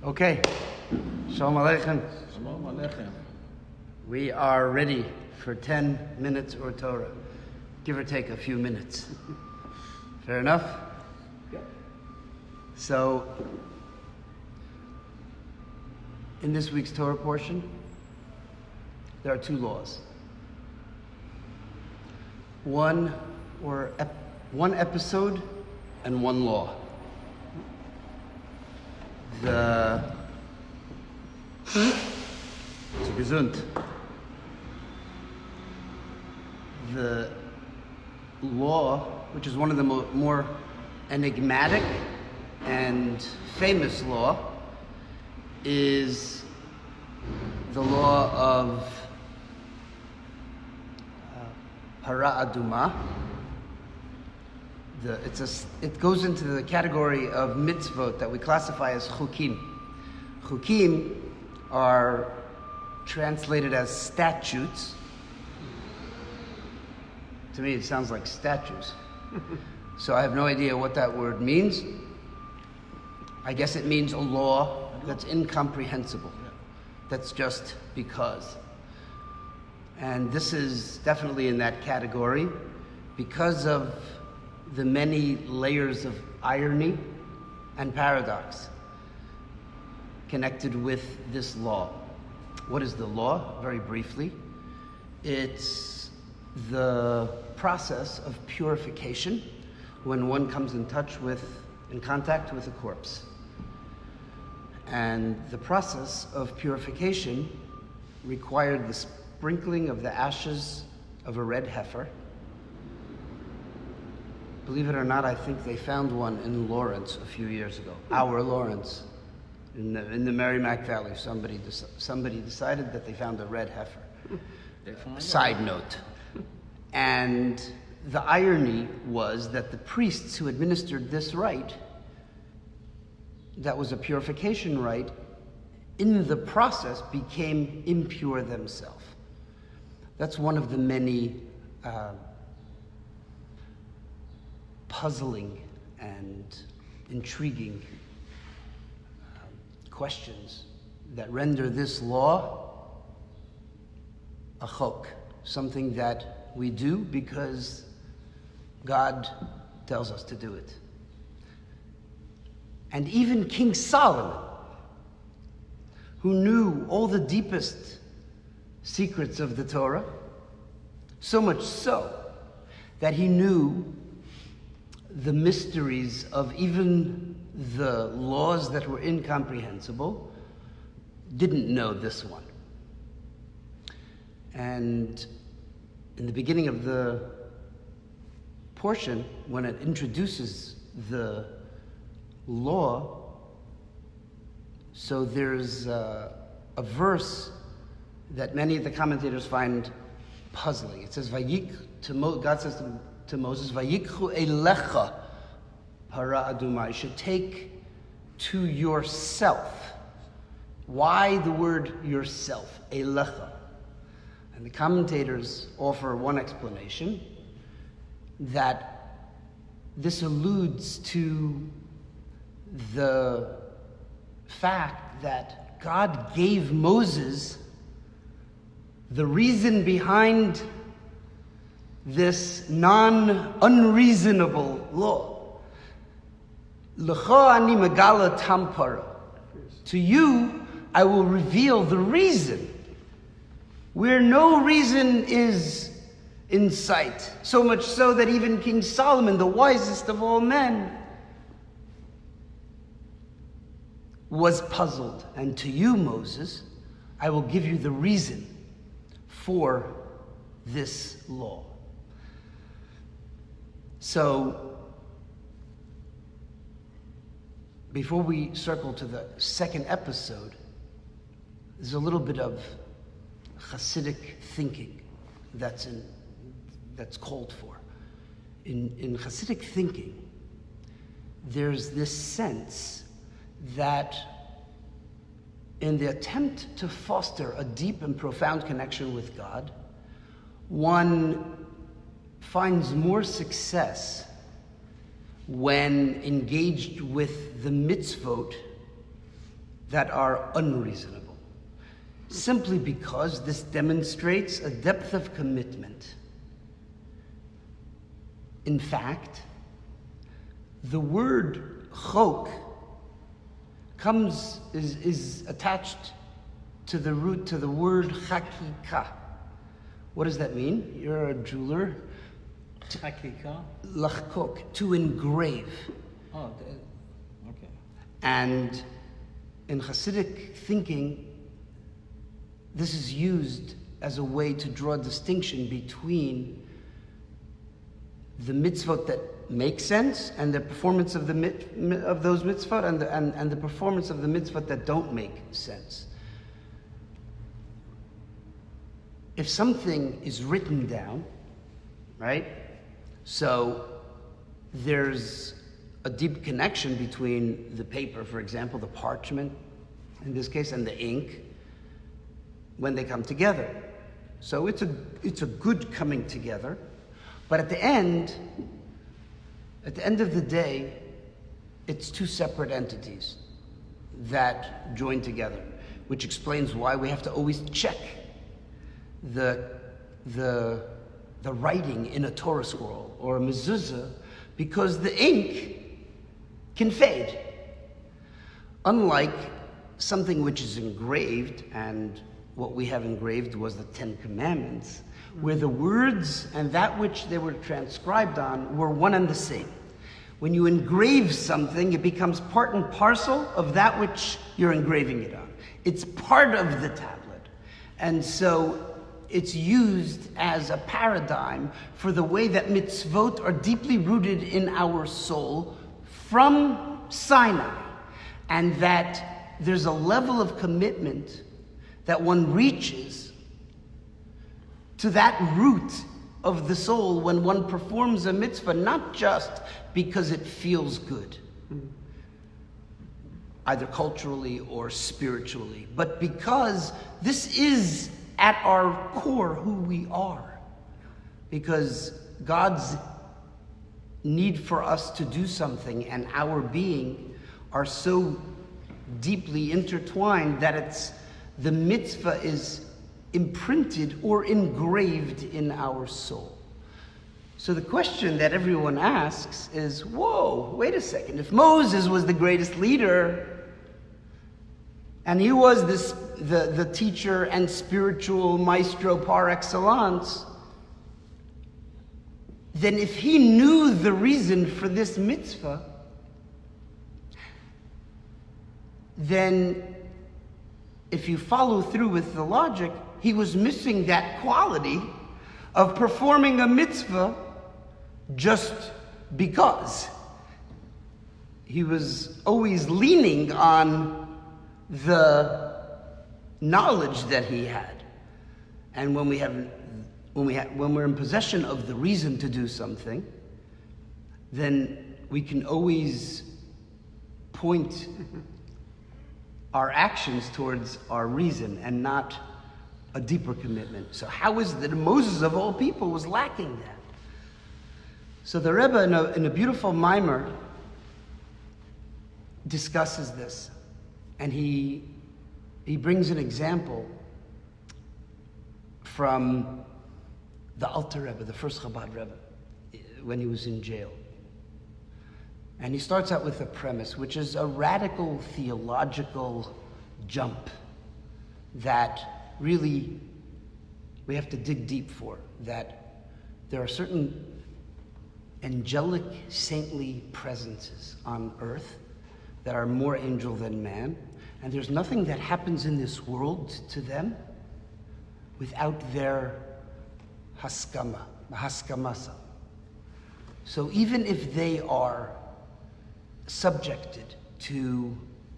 Okay. Shalom Aleichem. Shalom Aleichem. We are ready for 10 minutes or Torah. Give or take a few minutes. Fair enough? Yeah. So, in this week's Torah portion, there are two laws. One episode and one law. Gesund. The law, which is one of the more enigmatic and famous law, is the law of Parsha. It goes into the category of mitzvot that we classify as chukim. Chukim are translated as statutes. To me, it sounds like statues. So I have no idea what that word means. I guess it means a law that's incomprehensible. That's just because. And this is definitely in that category because of the many layers of irony and paradox connected with this law. What is the law? Very briefly, it's the process of purification when one comes in contact with a corpse. And the process of purification required the sprinkling of the ashes of a red heifer. Believe it or not, I think they found one in Lawrence a few years ago. Our Lawrence, in the Merrimack Valley. Somebody decided that they found a red heifer. Side note. And the irony was that the priests who administered this rite, that was a purification rite, in the process became impure themselves. That's one of the many puzzling and intriguing questions that render this law a chok, something that we do because God tells us to do it. And even King Solomon, who knew all the deepest secrets of the Torah, so much so that he knew the mysteries of even the laws that were incomprehensible, didn't know this one. And in the beginning of the portion, when it introduces the law, so there's a verse that many of the commentators find puzzling. It says, God says to Moses, Vayikchu elecha para aduma. You should take to yourself. Why the word yourself? Elecha. And the commentators offer one explanation, that this alludes to the fact that God gave Moses the reason behind this unreasonable law. L'cha ani megala tampara. To you, I will reveal the reason, where no reason is in sight. So much so that even King Solomon, the wisest of all men, was puzzled. And to you, Moses, I will give you the reason for this law. So, before we circle to the second episode, there's a little bit of Hasidic thinking that's called for. In Hasidic thinking, there's this sense that in the attempt to foster a deep and profound connection with God, one finds more success when engaged with the mitzvot that are unreasonable, simply because this demonstrates a depth of commitment. In fact, the word chok is attached to the root, to the word chakika. What does that mean? You're a jeweler. Chakika? Lachkok, to engrave. Oh, okay. And in Hasidic thinking, this is used as a way to draw a distinction between the mitzvot that make sense and the performance of those mitzvot and the performance of the mitzvot that don't make sense. If something is written down, right? So there's a deep connection between the paper, for example, the parchment, in this case, and the ink, when they come together. So it's a good coming together. But at the end of the day, it's two separate entities that join together, which explains why we have to always check the writing in a Torah scroll or a mezuzah, because the ink can fade. Unlike something which is engraved, and what we have engraved was the Ten Commandments, where the words and that which they were transcribed on were one and the same. When you engrave something, it becomes part and parcel of that which you're engraving it on. It's part of the tablet. And so it's used as a paradigm for the way that mitzvot are deeply rooted in our soul from Sinai, and that there's a level of commitment that one reaches to that root of the soul when one performs a mitzvah, not just because it feels good, either culturally or spiritually, but because this is at our core who we are. Because God's need for us to do something and our being are so deeply intertwined that the mitzvah is imprinted or engraved in our soul. So the question that everyone asks is, whoa, wait a second. If Moses was the greatest leader, and he was the teacher and spiritual maestro par excellence, then if he knew the reason for this mitzvah, then if you follow through with the logic, he was missing that quality of performing a mitzvah just because. He was always leaning on the knowledge that he had. And when we're in possession of the reason to do something, then we can always point our actions towards our reason and not a deeper commitment. So how is it that Moses of all people was lacking that? So the Rebbe in a beautiful mimer discusses this, and he brings an example from the Alter Rebbe, the first Chabad Rebbe, when he was in jail. And he starts out with a premise, which is a radical theological jump that really we have to dig deep for, that there are certain angelic, saintly presences on earth that are more angel than man, and there's nothing that happens in this world to them without their haskamasa. So even if they are subjected to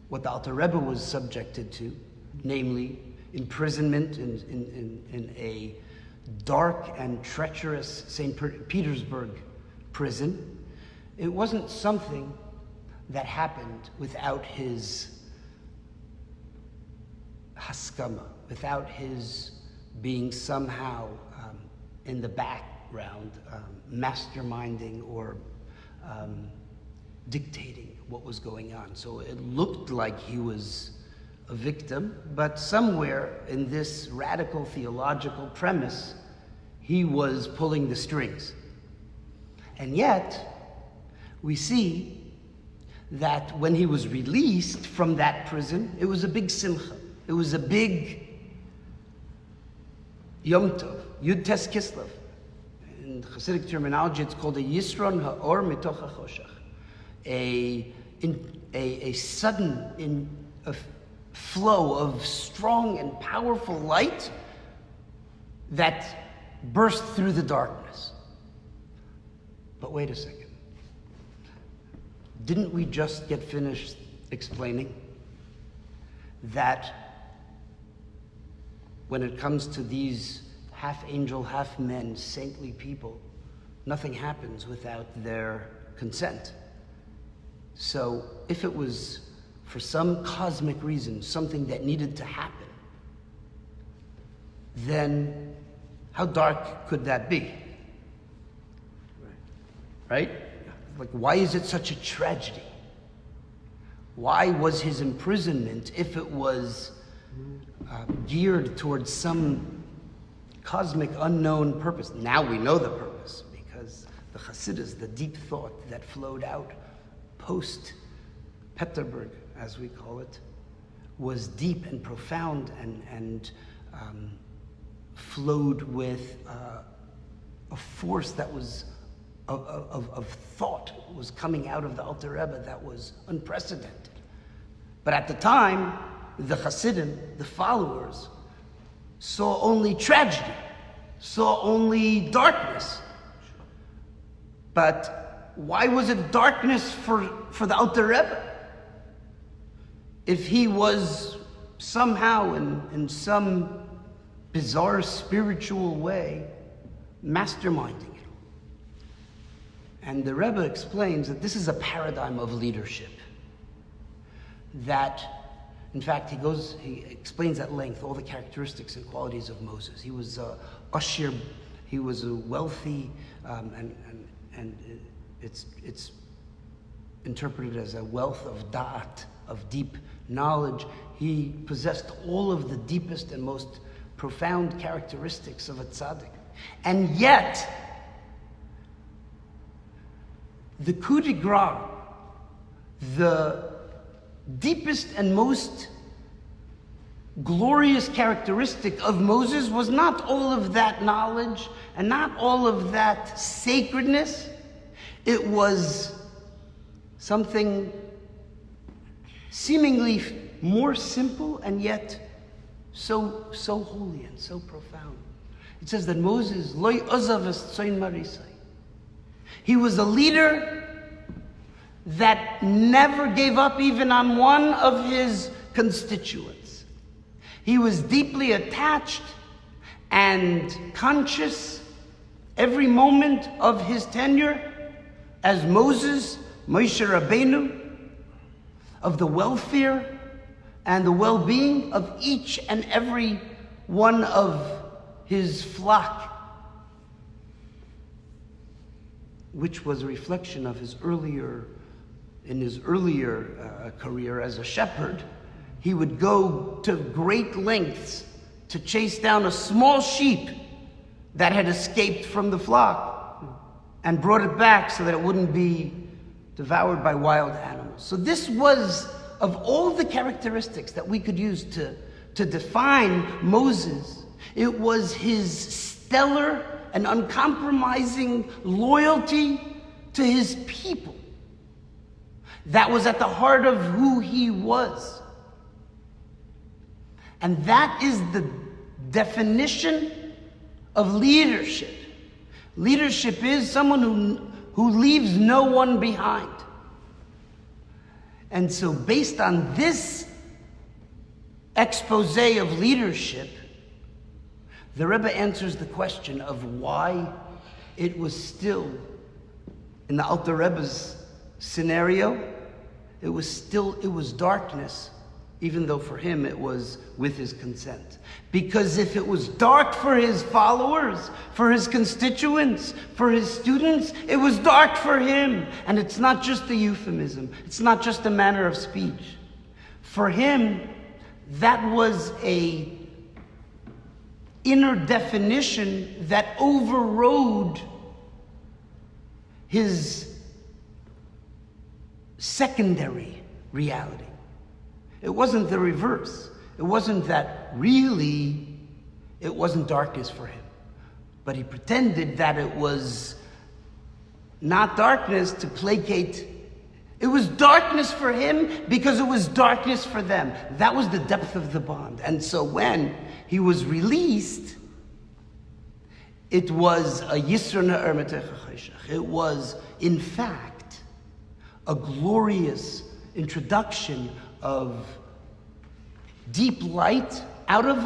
what the Alter Rebbe was subjected to, namely imprisonment in a dark and treacherous St. Petersburg prison, it wasn't something that happened without his haskama, without his being somehow in the background, masterminding or dictating what was going on. So it looked like he was a victim, but somewhere in this radical theological premise, he was pulling the strings. And yet, we see that when he was released from that prison, it was a big simcha. It was a big Yom Tov, Yud Tes Kislev. In Hasidic terminology, it's called a Yisron Ha'or Mitoch HaChoshech. A sudden flow of strong and powerful light that burst through the darkness. But wait a second. Didn't we just get finished explaining that when it comes to these half angel, half men, saintly people, nothing happens without their consent? So if it was for some cosmic reason, something that needed to happen, then how dark could that be? Right? Like, why is it such a tragedy? Why was his imprisonment, if it was geared towards some cosmic unknown purpose? Now we know the purpose, because the Hasidus, the deep thought that flowed out post-Peterburg, as we call it, was deep and profound and flowed with a force that was of thought was coming out of the Alter Rebbe that was unprecedented. But at the time, the Hasidim, the followers, saw only tragedy, saw only darkness. But why was it darkness for the Alter Rebbe? If he was somehow in some bizarre spiritual way masterminding it. And the Rebbe explains that this is a paradigm of leadership. That, in fact, he explains at length all the characteristics and qualities of Moses. He was Ashir, he was a wealthy, and it's interpreted as a wealth of da'at, of deep knowledge. He possessed all of the deepest and most profound characteristics of a tzaddik. And yet, the coup de grace, the deepest and most glorious characteristic of Moses was not all of that knowledge and not all of that sacredness. It was something seemingly more simple and yet so holy and so profound. It says that Moses, loy ozav es tzoin marisai. He was a leader that never gave up even on one of his constituents. He was deeply attached and conscious every moment of his tenure as Moses, Moshe Rabbeinu, of the welfare and the well-being of each and every one of his flock, which was a reflection of his earlier career as a shepherd. He would go to great lengths to chase down a small sheep that had escaped from the flock and brought it back so that it wouldn't be devoured by wild animals. So this was, of all the characteristics that we could use to define Moses, it was his stellar and uncompromising loyalty to his people that was at the heart of who he was. And that is the definition of leadership. Leadership is someone who leaves no one behind. And so based on this expose of leadership, the Rebbe answers the question of why it was still, in the Alter Rebbe's scenario, it was darkness, even though for him it was with his consent. Because if it was dark for his followers, for his constituents, for his students, it was dark for him. And it's not just a euphemism. It's not just a manner of speech. For him, that was a inner definition that overrode his secondary reality. It wasn't the reverse. It wasn't that really it wasn't darkness for him, but he pretended that it was not darkness to placate. It was darkness for him because it was darkness for them. That was the depth of the bond. And so when he was released, it was a Yisro Na'er Metecha Chayshach. It was, in fact, a glorious introduction of deep light out of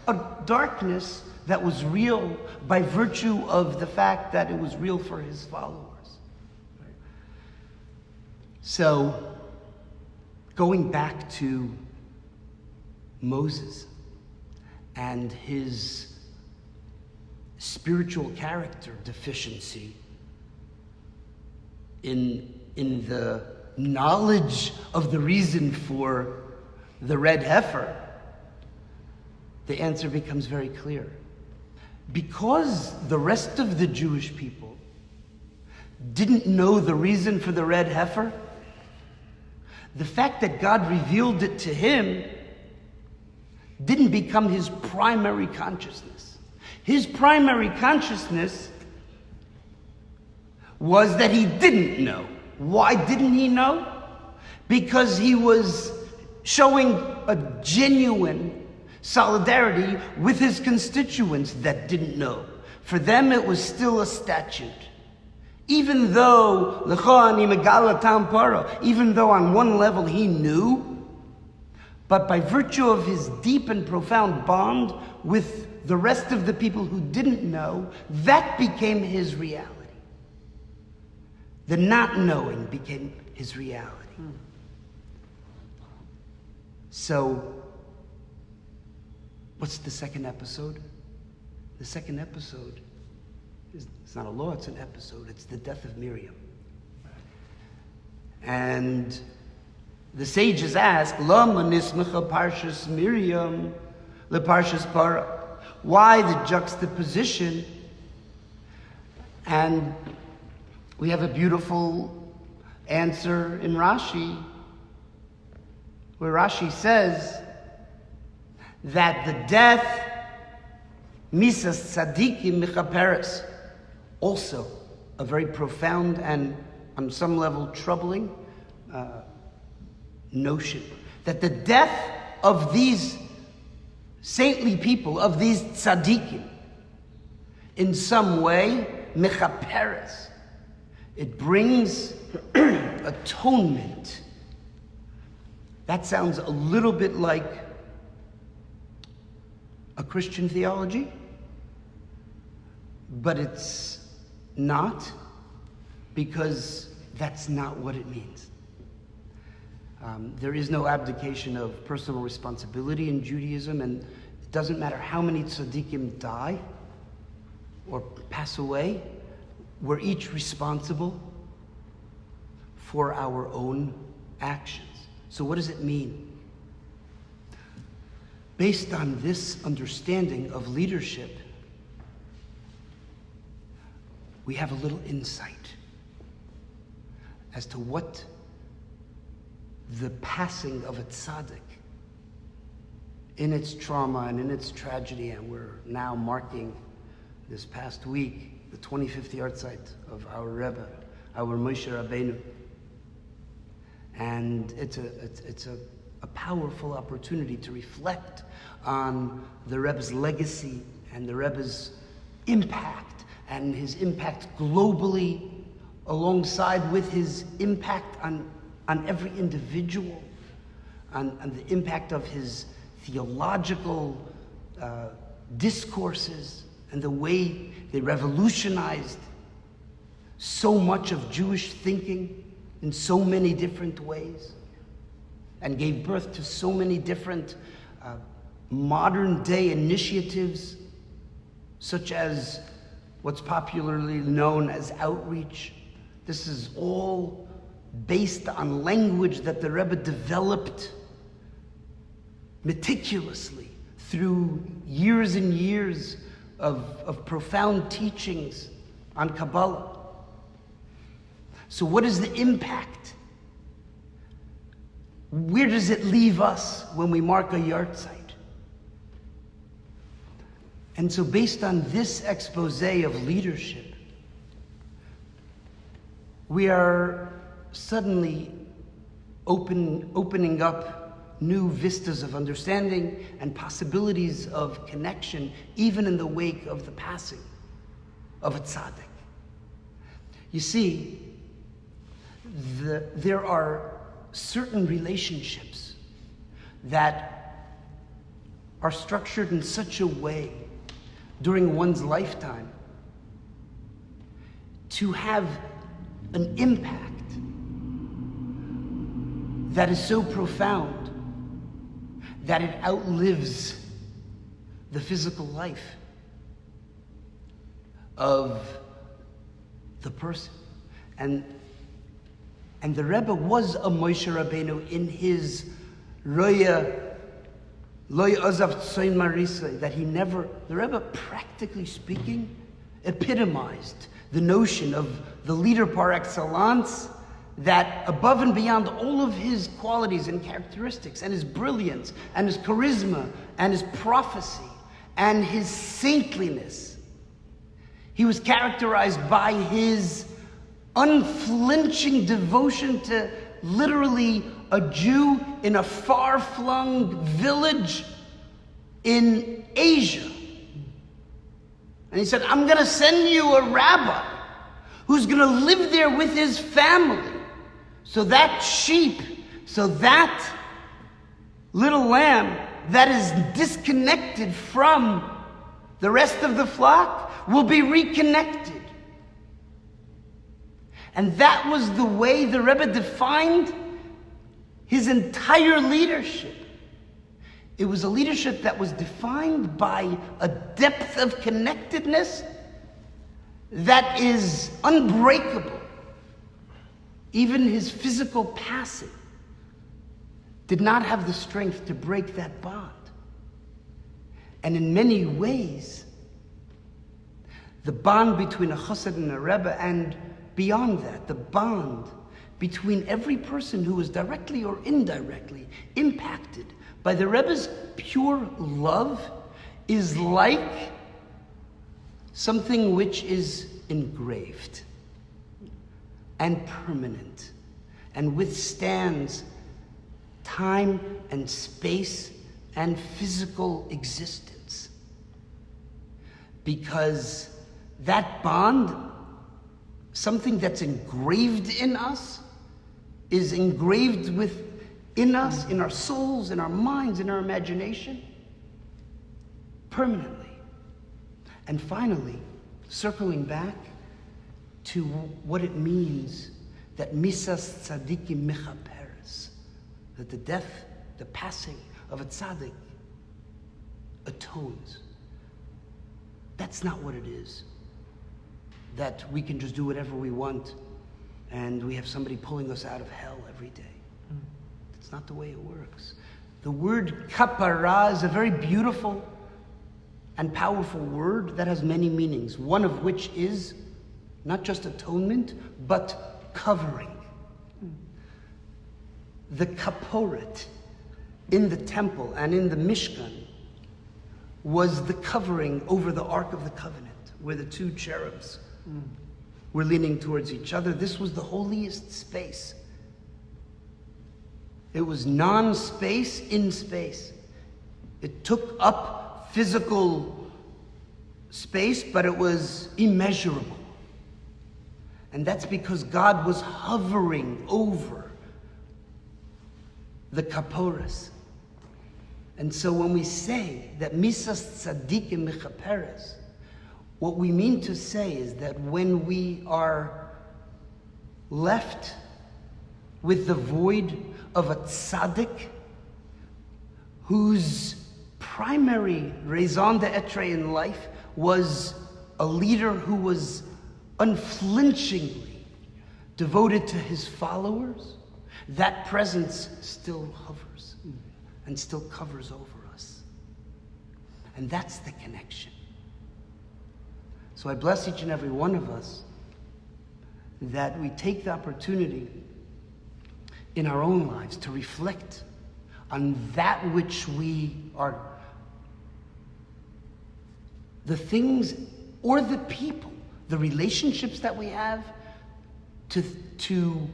a darkness that was real by virtue of the fact that it was real for his followers. So, going back to Moses and his spiritual character deficiency in the knowledge of the reason for the red heifer, the answer becomes very clear. Because the rest of the Jewish people didn't know the reason for the red heifer, the fact that God revealed it to him didn't become his primary consciousness. His primary consciousness was that he didn't know. Why didn't he know? Because he was showing a genuine solidarity with his constituents that didn't know. For them, it was still a statute. Even though, even though on one level he knew, but by virtue of his deep and profound bond with the rest of the people who didn't know, that became his reality. The not knowing became his reality. So, what's the second episode? The second episode it's not a law, it's an episode. It's the death of Miriam. And the sages ask, Lama nismacha parshas Miriam le parshas Parah? Why the juxtaposition? And we have a beautiful answer in Rashi, where Rashi says that the death misas tzadikim michaperes, also a very profound and on some level troubling notion, that the death of these saintly people, of these tzaddikim, in some way, mechaperes, it brings atonement. That sounds a little bit like a Christian theology, but it's not, because that's not what it means. There is no abdication of personal responsibility in Judaism, and it doesn't matter how many tzaddikim die or pass away, we're each responsible for our own actions. So what does it mean? Based on this understanding of leadership, we have a little insight as to what the passing of a tzaddik in its trauma and in its tragedy, and we're now marking this past week the 25th yahrzeit of our Rebbe, our Moshe Rabbeinu. And it's a powerful opportunity to reflect on the Rebbe's legacy and the Rebbe's impact, and his impact globally, alongside with his impact on every individual, on the impact of his theological discourses and the way they revolutionized so much of Jewish thinking in so many different ways, and gave birth to so many different modern day initiatives, such as what's popularly known as outreach. This is all based on language that the Rebbe developed meticulously through years and years of profound teachings on Kabbalah. So what is the impact? Where does it leave us when we mark a yahrzeit? And so based on this expose of leadership, we are suddenly opening up new vistas of understanding and possibilities of connection, even in the wake of the passing of a tzaddik. You see, there are certain relationships that are structured in such a way during one's lifetime to have an impact that is so profound that it outlives the physical life of the person. And the Rebbe was a Moshe Rabbeinu in his Roya Loy Ozav Tzoin Marisa, that the Rebbe, practically speaking, epitomized the notion of the leader par excellence, that above and beyond all of his qualities and characteristics and his brilliance and his charisma and his prophecy and his saintliness, he was characterized by his unflinching devotion to literally a Jew in a far-flung village in Asia. And he said, I'm going to send you a rabbi who's going to live there with his family. So that sheep, so that little lamb that is disconnected from the rest of the flock will be reconnected. And that was the way the Rebbe defined his entire leadership. It was a leadership that was defined by a depth of connectedness that is unbreakable. Even his physical passing did not have the strength to break that bond. And in many ways, the bond between a chassid and a rebbe, and beyond that, the bond between every person who was directly or indirectly impacted by the Rebbe's pure love, is like something which is engraved and permanent and withstands time and space and physical existence. Because that bond, something that's engraved in us, is engraved within us, in our souls, in our minds, in our imagination, permanently. And finally, circling back to what it means that misas tzadikim mechaperes, that the death, the passing of a tzaddik atones. That's not what it is. That we can just do whatever we want and we have somebody pulling us out of hell every day. That's not the way it works. The word kapara is a very beautiful and powerful word that has many meanings, one of which is not just atonement, but covering. The kaporet in the temple and in the Mishkan was the covering over the Ark of the Covenant, where the two cherubs were leaning towards each other. This was the holiest space. It was non-space in space. It took up physical space, but it was immeasurable. And that's because God was hovering over the kaporas. And so when we say that misas tzadikim mechaperes, what we mean to say is that when we are left with the void of a tzaddik whose primary raison d'etre in life was a leader who was unflinchingly devoted to his followers, that presence still hovers. and still covers over us. And that's the connection. So I bless each and every one of us that we take the opportunity in our own lives to reflect on that which we are, the things or the people, the relationships that we have to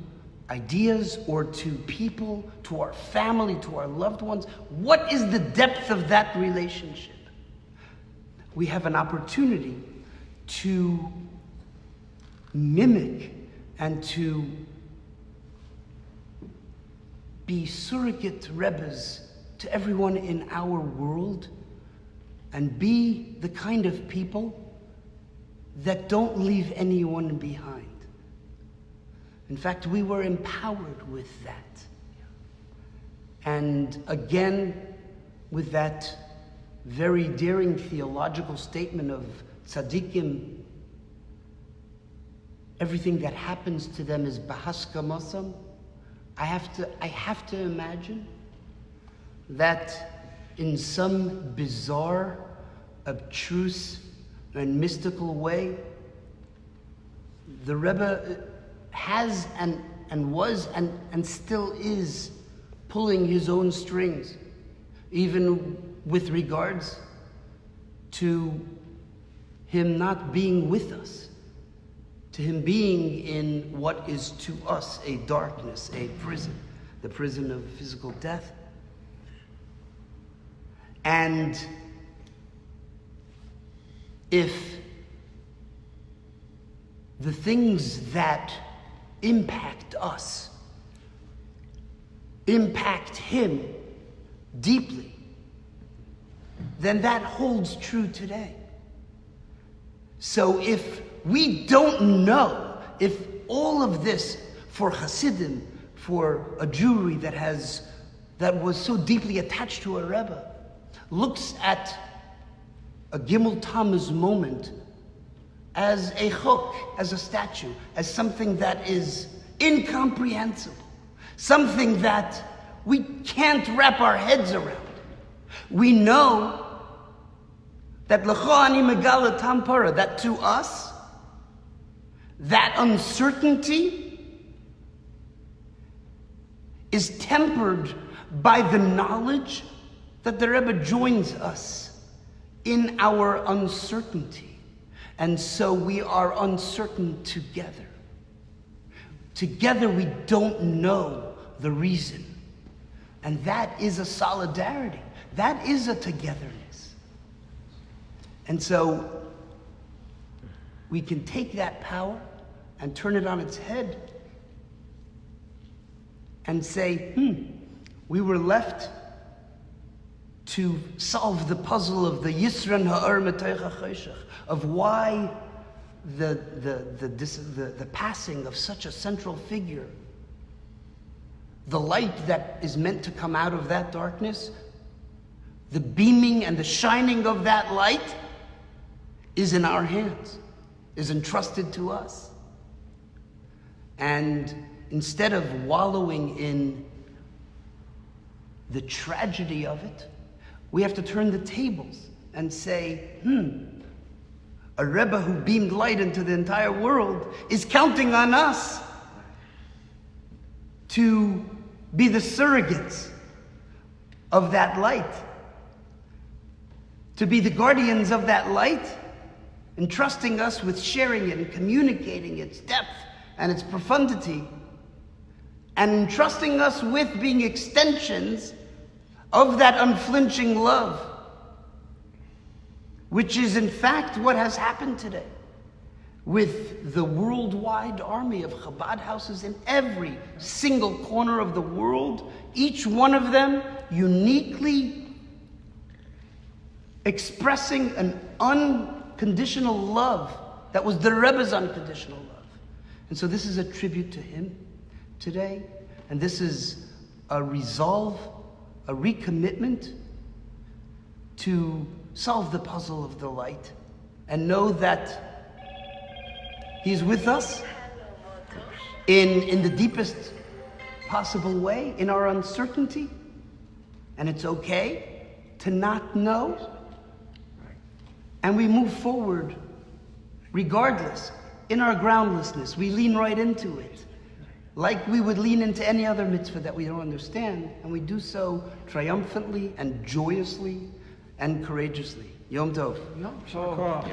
ideas or to people, to our family, to our loved ones. What is the depth of that relationship? We have an opportunity to mimic and to be surrogate Rebbes to everyone in our world and be the kind of people that don't leave anyone behind. In fact, we were empowered with that. And again, with that very daring theological statement of tzaddikim, everything that happens to them is bahaskamosam. I have to imagine that in some bizarre, abstruse, and mystical way, the Rebbe has and was and still is pulling his own strings, even with regards to him not being with us, to him being in what is to us a darkness, a prison, the prison of physical death. And if the things that impact us impact him deeply, then that holds true today. So if we don't know, if all of this for Hasidim, for a Jewry that was so deeply attached to a Rebbe, looks at a Gimel Tammuz moment as a chok, as a statue, as something that is incomprehensible, something that we can't wrap our heads around. We know that L'cho ani megala tam para, that to us, that uncertainty is tempered by the knowledge that the Rebbe joins us in our uncertainty. And so we are uncertain together. Together we don't know the reason. And that is a solidarity. That is a togetherness. And so we can take that power and turn it on its head and say, we were left to solve the puzzle of the Yisran Ha'ar Mataycha Chayshach, of why the passing of such a central figure, the light that is meant to come out of that darkness, the beaming and the shining of that light is in our hands, is entrusted to us. And instead of wallowing in the tragedy of it, we have to turn the tables and say, a Rebbe who beamed light into the entire world is counting on us to be the surrogates of that light, to be the guardians of that light, entrusting us with sharing it and communicating its depth and its profundity, and entrusting us with being extensions of that unflinching love, which is in fact what has happened today with the worldwide army of Chabad houses in every single corner of the world, each one of them uniquely expressing an unconditional love that was the Rebbe's unconditional love. And so this is a tribute to him today, and this is a resolve, a recommitment to solve the puzzle of the light and know that he's with us in the deepest possible way, in our uncertainty, And it's okay to not know. And we move forward regardless. In our groundlessness, we lean right into it. Like we would lean into any other mitzvah that we don't understand. And we do so triumphantly and joyously and courageously. Yom Tov. Sure.